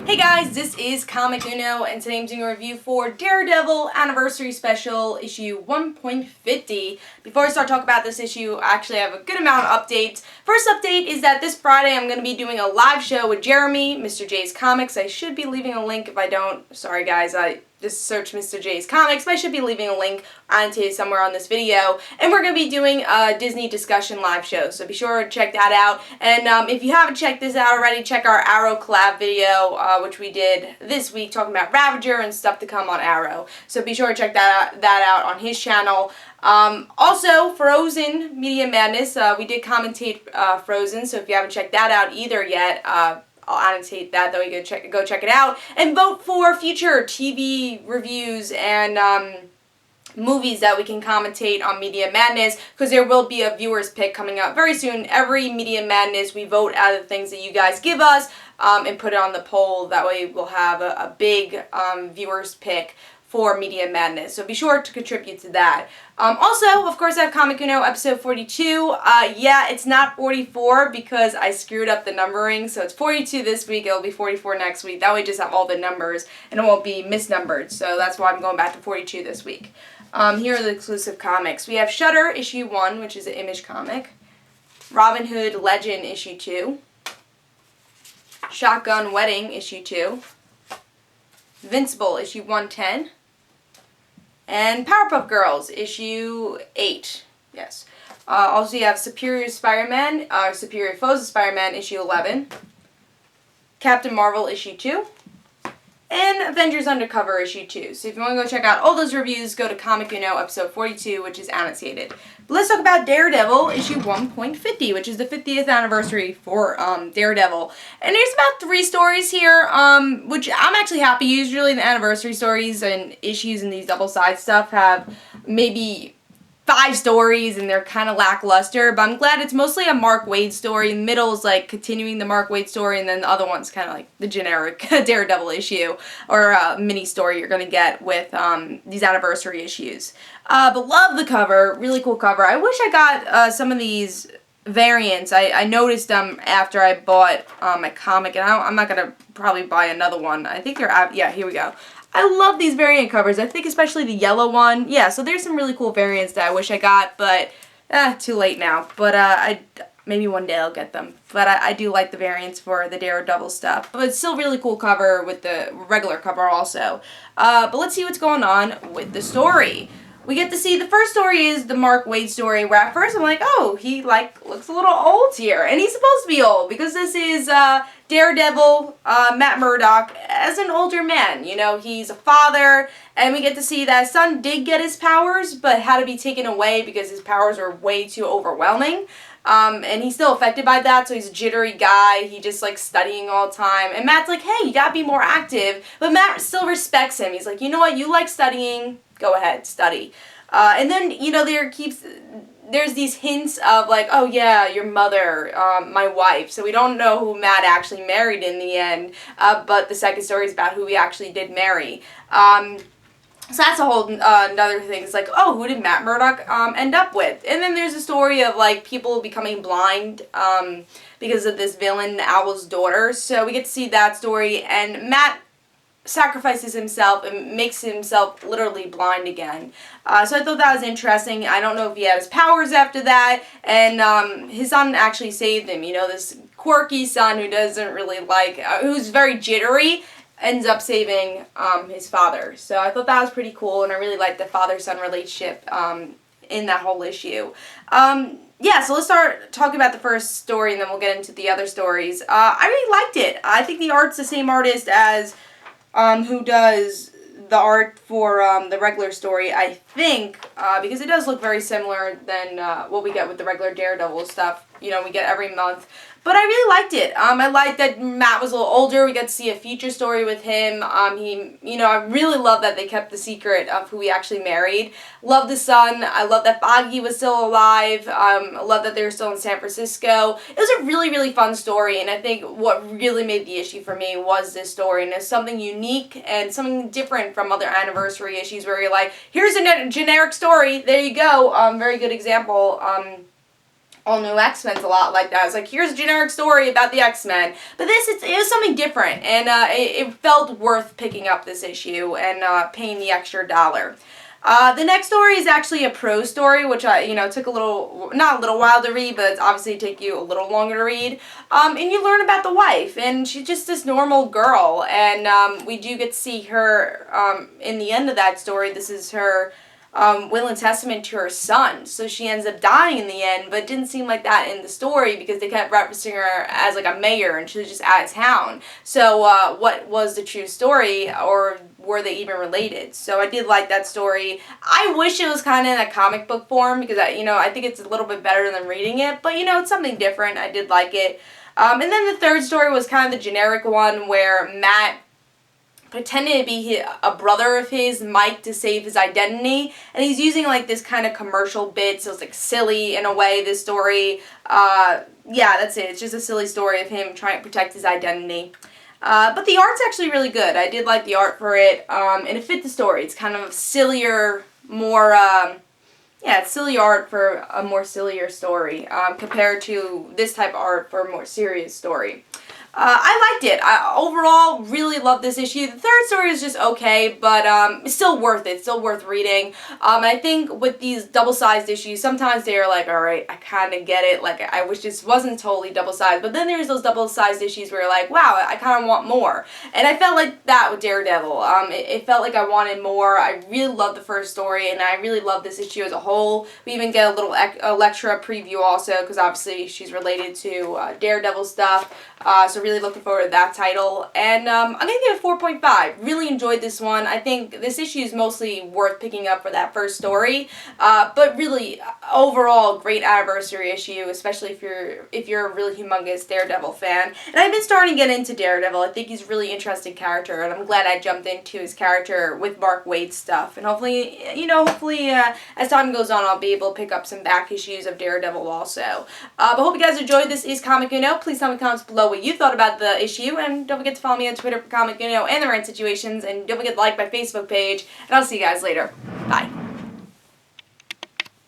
Hey guys, this is Comic Uno, and today I'm doing a review for Daredevil Anniversary Special, issue 1.50. Before I start talking about this issue, I actually have a good amount of updates. First update is that this Friday I'm going to be doing a live show with Jeremy, Mr. J's Comics. I should be leaving a link if I don't. Sorry guys, I just search Mr. J's Comics, but I should be leaving a link onto somewhere on this video. And we're going to be doing a Disney discussion live show, so be sure to check that out. And if you haven't checked this out already, check our Arrow collab video, which we did this week, talking about Ravager and stuff to come on Arrow. So be sure to check that out on his channel. Also, Frozen Media Madness, we did commentate Frozen, so if you haven't checked that out either yet, I'll annotate that way you can go check it out. And vote for future TV reviews and movies that we can commentate on Media Madness, because there will be a viewer's pick coming up very soon. Every Media Madness, we vote out of the things that you guys give us and put it on the poll. That way we'll have a big viewer's pick for Media Madness, so be sure to contribute to that. Also, of course, I have Comic Uno episode 42. Yeah, it's not 44 because I screwed up the numbering, so it's 42 this week, it'll be 44 next week. That way I just have all the numbers and it won't be misnumbered, so that's why I'm going back to 42 this week. Here are the exclusive comics. We have Shudder issue 1, which is an Image comic. Robin Hood Legend issue 2. Shotgun Wedding issue 2. Invincible issue 110. And Powerpuff Girls, issue 8. Yes. Also, you have Superior Spider-Man, Superior Foes of Spider-Man, issue 11. Captain Marvel, issue 2. And Avengers Undercover, issue 2. So if you want to go check out all those reviews, go to Comic Uno, episode 42, which is annotated. But let's talk about Daredevil, issue 1.50, which is the 50th anniversary for Daredevil. And there's about 3 stories here, which I'm actually happy. Usually the anniversary stories and issues in these double-side stuff have maybe 5 stories and they're kind of lackluster, but I'm glad it's mostly a Mark Waid story. The middle is like continuing the Mark Waid story, and then the other one's kind of like the generic Daredevil issue or mini story you're going to get with these anniversary issues. But love the cover, really cool cover. I wish I got some of these variants. I noticed them after I bought my comic, and I'm not going to probably buy another one. I think they're out. Yeah, here we go. I love these variant covers. I think especially the yellow one. Yeah, so there's some really cool variants that I wish I got, but too late now. But maybe one day I'll get them. But I do like the variants for the Daredevil stuff. But it's still really cool cover with the regular cover also. But let's see what's going on with the story. We get to see, the first story is the Mark Waid story, where at first I'm like, oh, he looks a little old here. And he's supposed to be old, because this is Daredevil, Matt Murdock, as an older man. You know, he's a father, and we get to see that his son did get his powers, but had to be taken away because his powers were way too overwhelming. And he's still affected by that, so he's a jittery guy. He just likes studying all the time. And Matt's like, hey, you gotta be more active. But Matt still respects him. He's like, you know what, you like studying, go ahead, study. And then, you know, there's these hints of like, oh yeah, your mother, my wife. So we don't know who Matt actually married in the end, but the second story is about who he actually did marry. So that's a whole another thing. It's like, oh, who did Matt Murdock end up with? And then there's a story of like people becoming blind because of this villain, Owl's daughter. So we get to see that story, and Matt sacrifices himself and makes himself literally blind again. So I thought that was interesting. I don't know if he had his powers after that, and his son actually saved him. You know, this quirky son who doesn't really like, who's very jittery, ends up saving his father. So I thought that was pretty cool, and I really liked the father-son relationship in that whole issue. Yeah, so let's start talking about the first story, and then we'll get into the other stories. I really liked it. I think the art's the same artist as who does the art for the regular story, I think, because it does look very similar than what we get with the regular Daredevil stuff, you know, we get every month. But I really liked it. I liked that Matt was a little older. We got to see a future story with him. You know, I really love that they kept the secret of who he actually married. Love the son. I love that Foggy was still alive. I love that they were still in San Francisco. It was a really, really fun story, and I think what really made the issue for me was this story, and it's something unique and something different from other anniversary issues where you're like, here's a generic story. There you go. Very good example. All New X-Men's a lot like that. It's like, here's a generic story about the X-Men. But this, it was something different, and it felt worth picking up this issue and paying the extra $1. The next story is actually a prose story, which took not a little while to read, but it's obviously take you a little longer to read. And you learn about the wife, and she's just this normal girl, and we do get to see her in the end of that story. This is her will and testament to her son. So she ends up dying in the end, but it didn't seem like that in the story because they kept referencing her as like a mayor and she was just out of town. So what was the true story, or were they even related? So I did like that story. I wish it was kind of in a comic book form because I think it's a little bit better than reading it, but it's something different. I did like it. And then the third story was kind of the generic one where Matt pretended to be a brother of his, Mike, to save his identity, and he's using like this kind of commercial bit, so it's like silly in a way, this story. Yeah, that's it. It's just a silly story of him trying to protect his identity. But the art's actually really good. I did like the art for it, and it fit the story. It's kind of sillier, more, it's silly art for a more sillier story, compared to this type of art for a more serious story. I liked it. I overall really loved this issue. The third story is just okay, but it's still worth it. Still worth reading. And I think with these double-sized issues, sometimes they're like, alright, I kind of get it. Like, I wish this wasn't totally double-sized. But then there's those double-sized issues where you're like, wow, I kind of want more. And I felt like that with Daredevil. It felt like I wanted more. I really loved the first story, and I really loved this issue as a whole. We even get a little Elektra preview also, because obviously she's related to Daredevil stuff. So really looking forward to that title. And I'm going to give it a 4.5. Really enjoyed this one. I think this issue is mostly worth picking up for that first story. But really, overall, great anniversary issue, especially if you're a really humongous Daredevil fan. And I've been starting to get into Daredevil. I think he's a really interesting character, and I'm glad I jumped into his character with Mark Waid's stuff. And hopefully, as time goes on, I'll be able to pick up some back issues of Daredevil also. But hope you guys enjoyed. This is Comic Uno. Please tell me in the comments below what you thought about the issue, and don't forget to follow me on Twitter for Comic Uno and the Rant Situations, and don't forget to like my Facebook page, and I'll see you guys later. Bye.